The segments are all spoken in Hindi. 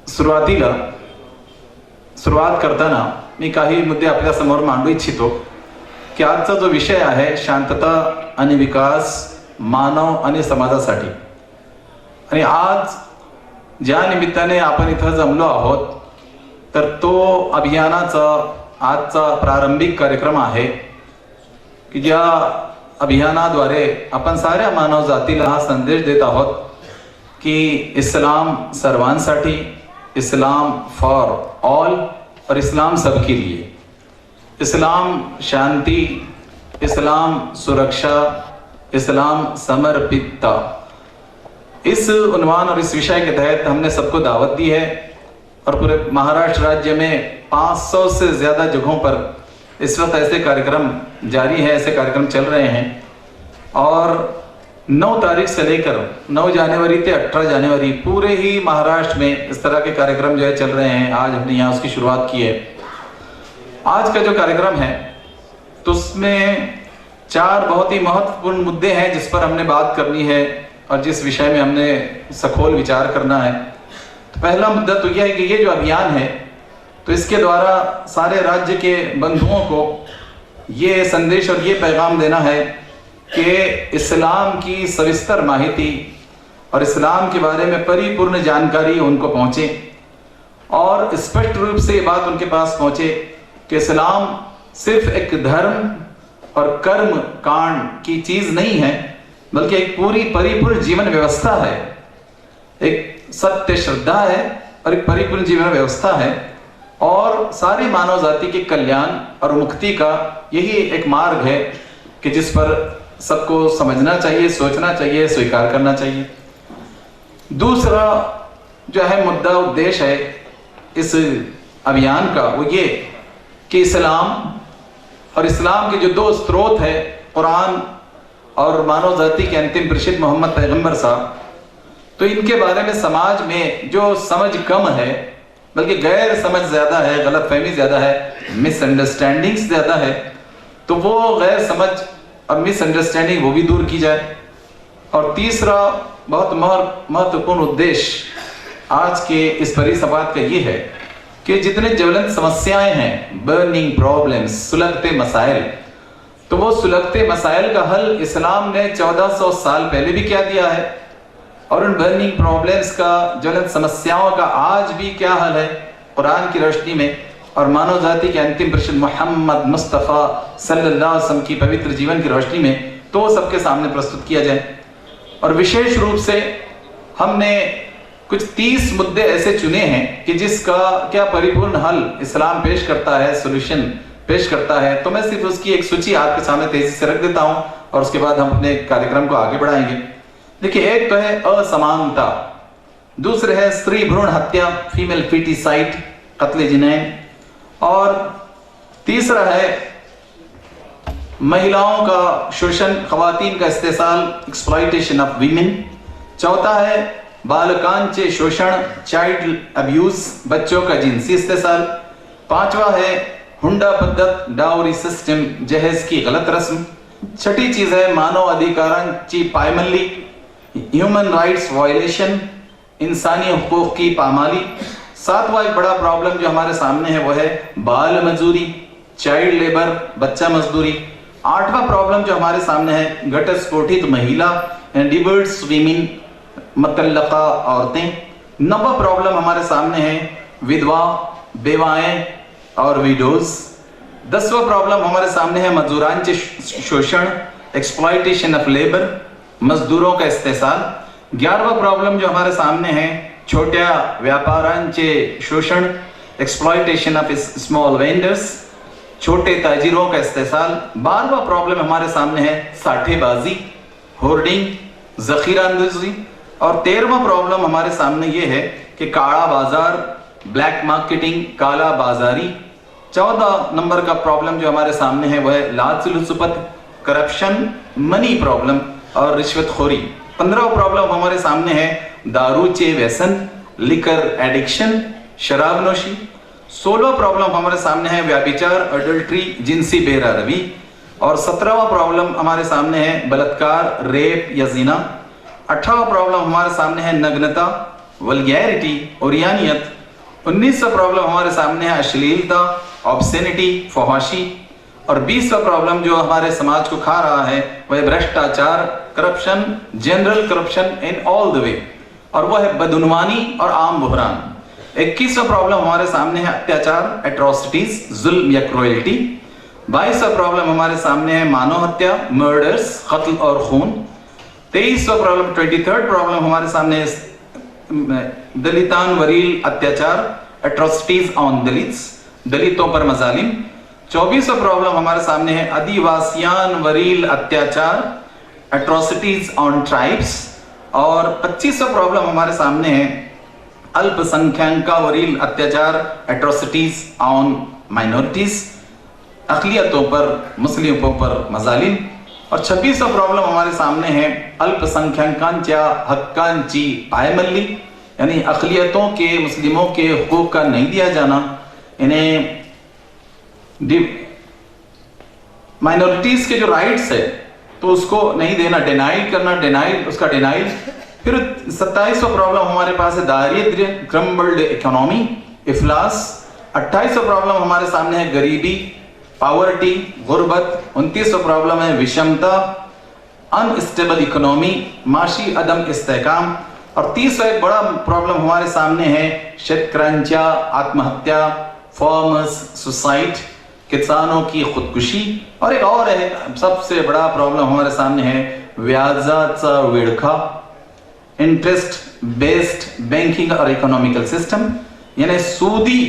सुरुवात करताना मी काही मुद्दे आपल्या समोर मांडू इच्छितो की आजचा जो विषय आहे शांतता आणि विकास मानव आणि समाजासाठी, आणि आज ज्या निमित्ताने आपण इथं जमलो आहोत तर तो अभियानाचा आजचा प्रारंभिक कार्यक्रम आहे की ज्या अभियानाद्वारे आपण साऱ्या मानव जातीला हा संदेश देत आहोत की इस्लाम सर्वांसाठी, इस्लाम फॉर ऑल और इस्लाम सबके लिए। इस्लाम शांति, इस्लाम सुरक्षा, इस्लाम समर्पितता, इस उन्वान और इस विषय के तहत हमने सबको दावत दी है और पूरे महाराष्ट्र राज्य में 500 से ज़्यादा जगहों पर इस वक्त ऐसे कार्यक्रम जारी है, ऐसे कार्यक्रम चल रहे हैं। और 9 तारीख से लेकर 9 जनवरी से 18 जनवरी पूरे ही महाराष्ट्र में इस तरह के कार्यक्रम जो है चल रहे हैं। आज हमने यहाँ उसकी शुरुआत की है। आज का जो कार्यक्रम है तो उसमें 4 बहुत ही महत्वपूर्ण मुद्दे हैं जिस पर हमने बात करनी है और जिस विषय में हमने सखोल विचार करना है। तो पहला मुद्दा तो यह है कि ये जो अभियान है तो इसके द्वारा सारे राज्य के बंधुओं को ये संदेश और ये पैगाम देना है कि इस्लाम की सविस्तर माहिती और इस्लाम के बारे में परिपूर्ण जानकारी उनको पहुंचे और स्पष्ट रूप से ये बात उनके पास पहुंचे कि इस्लाम सिर्फ एक धर्म और कर्म कांड की चीज नहीं है, बल्कि एक पूरी परिपूर्ण जीवन व्यवस्था है, एक सत्य श्रद्धा है और एक परिपूर्ण जीवन व्यवस्था है और सारी मानव जाति के कल्याण और मुक्ति का यही एक मार्ग है कि जिस पर सबको समझना चाहिए, सोचना चाहिए, स्वीकार करना चाहिए। दूसरा जो है मुद्दा, उद्देश्य है इस अभियान का वो ये कि इस्लाम और इस्लाम के जो 2 स्रोत है कुरान और मानव जाति के अंतिम प्रेषित मोहम्मद पैगंबर साहब, तो इनके बारे में समाज में जो समझ कम है, बल्कि गैर समझ ज्यादा है, गलतफहमी ज्यादा है, मिसअंडरस्टैंडिंग्स ज्यादा है, तो वो गैर समझ और मिसअंडरस्टैंडिंग वो भी दूर की जाए। और तीसरा बहुत महत्वपूर्ण उद्देश्य आज के इस परिसंवाद का ये है कि जितने ज्वलंत समस्याएं हैं, बर्निंग प्रॉब्लम्स, सुलगते मसाइल, तो वो सुलगते मसाइल का हल इस्लाम ने 1400 साल पहले भी क्या दिया है और उन बर्निंग प्रॉब्लम्स का, ज्वलंत समस्याओं का आज भी क्या हल है कुरान की रोशनी में और मानव जाति के अंतिम प्रेषित मोहम्मद मुस्तफ़ा सल्लल्लाहु अलैहि वसल्लम की पवित्र जीवन की रोशनी में, तो सबके सामने प्रस्तुत किया जाए। और विशेष रूप से हमने कुछ 30 मुद्दे ऐसे चुने हैं कि जिसका क्या परिपूर्ण हल इस्लाम पेश करता है, सोल्यूशन पेश करता है। तो मैं सिर्फ उसकी एक सूची आपके सामने तेजी से रख देता हूं और उसके बाद हम अपने कार्यक्रम को आगे बढ़ाएंगे। देखिए, एक तो है असमानता, दूसरे है स्त्री भ्रूण हत्या, फीमेल फीटिसाइड, कत्ले जिनैन, और तीसरा है महिलाओं का शोषण, खवातीन का इस्तेसाल, एक्सप्लॉयटेशन ऑफ वीमेन। चौथा है बालकांचे शोषण, चाइल्ड अब्यूज, बच्चों का जिनसी इस्तेसाल। 5वां है हुंडा पद्धत, डाउरी सिस्टम, जहेज की गलत रस्म। 6ठी चीज है मानव अधिकारांची पायमल्ली, ह्यूमन राइट्स वायलेशन, इंसानी हुकूक की पामाली। 7वां एक बड़ा प्रॉब्लम जो हमारे सामने है वो है बाल मजदूरी, चाइल्ड लेबर, बच्चा मजदूरी। 8वां प्रॉब्लम जो हमारे सामने है घटस्फोटित महिला, डिवोर्स वीमेन, मुतल्लका औरतें। 9वां प्रॉब्लम हमारे सामने है विधवा, बेवाएं और विडोज। 10वां प्रॉब्लम हमारे सामने है मजदूरांचे शोषण, एक्सप्लॉयटेशन ऑफ लेबर, मजदूरों का इस्तेसाल। 11वां प्रॉब्लम जो हमारे सामने है छोट्या व्यापारांचे शोषण, एक्सप्लॉयटेशन ऑफ स्मॉल वेंडर्स, छोटे ताजिरों का इस्तेसाल। 12वां प्रॉब्लम हमारे सामने है साठेबाजी, होर्डिंग, जखीरा अंदाजी। और 13वां प्रॉब्लम हमारे सामने ये है कि काला बाजार, ब्लैक मार्केटिंग, काला बाजारी। 14 नंबर का प्रॉब्लम जो हमारे सामने है वह है लालचुपत, करप्शन, मनी प्रॉब्लम और रिश्वतखोरी। 15वां प्रॉब्लम हमारे सामने है दारूचे व्यसन, लिकर एडिक्शन, शराबनोशी। 16वां प्रॉब्लम हमारे सामने है व्याभिचार, अडल्ट्री, जिनसी बेरारवी। और 17वां प्रॉब्लम हमारे सामने है बलात्कार, रेप या जिना। 18वां प्रॉब्लम हमारे सामने है नग्नता, वल्गैरिटी, ओरियानियत। 19वां प्रॉब्लम हमारे सामने है अश्लीलता, ऑब्सेनिटी, फहाशी। और 20वां प्रॉब्लम जो हमारे समाज को खा रहा है वह है भ्रष्टाचार, corruption, general corruption in all the way, और वह है बदउनवानी और आम बुहरान। 21वां प्रॉब्लम हमारे सामने है अत्याचार, एट्रोसिटीज, जुल्म या क्रुएल्टी। 22वां प्रॉब्लम हमारे सामने है मानव हत्या, मर्डर्स, कत्ल और खून। 23वां प्रॉब्लम, 23rd प्रॉब्लम हमारे सामने है दलितान वरील अत्याचार, एट्रोसिटीज ऑन दलित्स, दलितों पर मजालिम। 24वां प्रॉब्लम हमारे सामने है आदिवासियान वरील अत्याचार, एट्रोसिटीज ऑन ट्राइब्स। और 25वां प्रॉब्लम हमारे सामने है अल्पसंख्यका वरील अत्याचार, एट्रोसिटीज ऑन माइनॉरिटीज, अकलियतों पर, मुस्लिमों पर मजालिम। और 26वां प्रॉब्लम हमारे सामने है अल्पसंख्यकांच्या हक्कांची पायमल्ली, यानी अकलियतों के, मुस्लिमों के हुकूक का नहीं दिया जाना, इन्हें माइनॉरिटीज के जो राइट्स है तो उसको नहीं देना, डिनाइल करना, डिनाइल, उसका डिनाइल। फिर 27वां प्रॉब्लम हमारे पास है दारिद्र्य, क्रम्बल्ड इकोनॉमी, इफलास। 28वां प्रॉब्लम हमारे सामने है गरीबी, पावर्टी, गुर्बत। 29वां प्रॉब्लम है विषमता, अनस्टेबल इकोनॉमी, माशी अदम इस्तेहकाम। और 30वां एक बड़ा प्रॉब्लम हमारे सामने है शेतकऱ्यांच्या आत्महत्या, फार्मर्स सुसाइड, किसानों की खुदकुशी। और एक और है सबसे बड़ा प्रॉब्लम हमारे सामने है व्याजाचा विळखा, इंटरेस्ट बेस्ड बैंकिंग और इकोनॉमिकल सिस्टम, यानी सूदी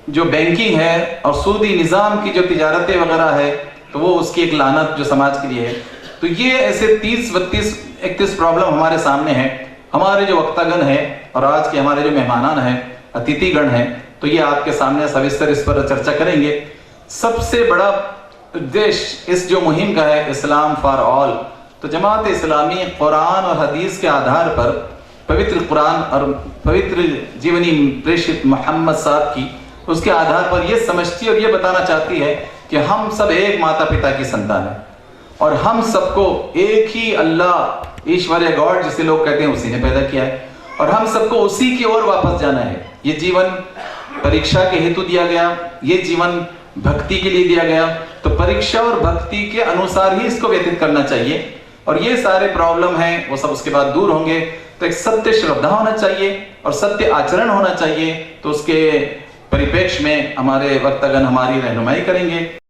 जो बैंकिंग है और सूदी निजाम की जो तिजारतें वगैरह है, तो वो उसकी एक लानत जो समाज के लिए है। तो ये ऐसे 30, 32, 31 प्रॉब्लम हमारे सामने है। हमारे जो वक्तागण है और आज के हमारे जो मेहमानान है, अतिथिगण है, तो ये आपके सामने सविस्तर इस पर चर्चा करेंगे। सबसे बड़ा उद्देश्य इस जो मुहिम का है इस्लाम फॉर ऑल, तो जमात इस्लामी कुरान और हदीस के आधार पर, पवित्र कुरान और पवित्र जीवनी प्रेषित मोहम्मद साहब की, उसके आधार पर यह समझती और यह बताना चाहती है कि हम सब एक माता पिता की संतान है और हम सबको एक ही अल्लाह, ईश्वर या गॉड जिसे लोग कहते हैं, उसी ने पैदा किया है और हम सबको उसी की ओर वापस जाना है। ये जीवन परीक्षा के हेतु दिया गया, ये जीवन भक्ति के लिए दिया गया, तो परीक्षा और भक्ति के अनुसार ही इसको व्यतीत करना चाहिए। और ये सारे प्रॉब्लम हैं वो सब उसके बाद दूर होंगे। तो एक सत्य श्रद्धा होना चाहिए और सत्य आचरण होना चाहिए। तो उसके परिप्रेक्ष्य में हमारे वक्तागण हमारी रहनुमाई करेंगे।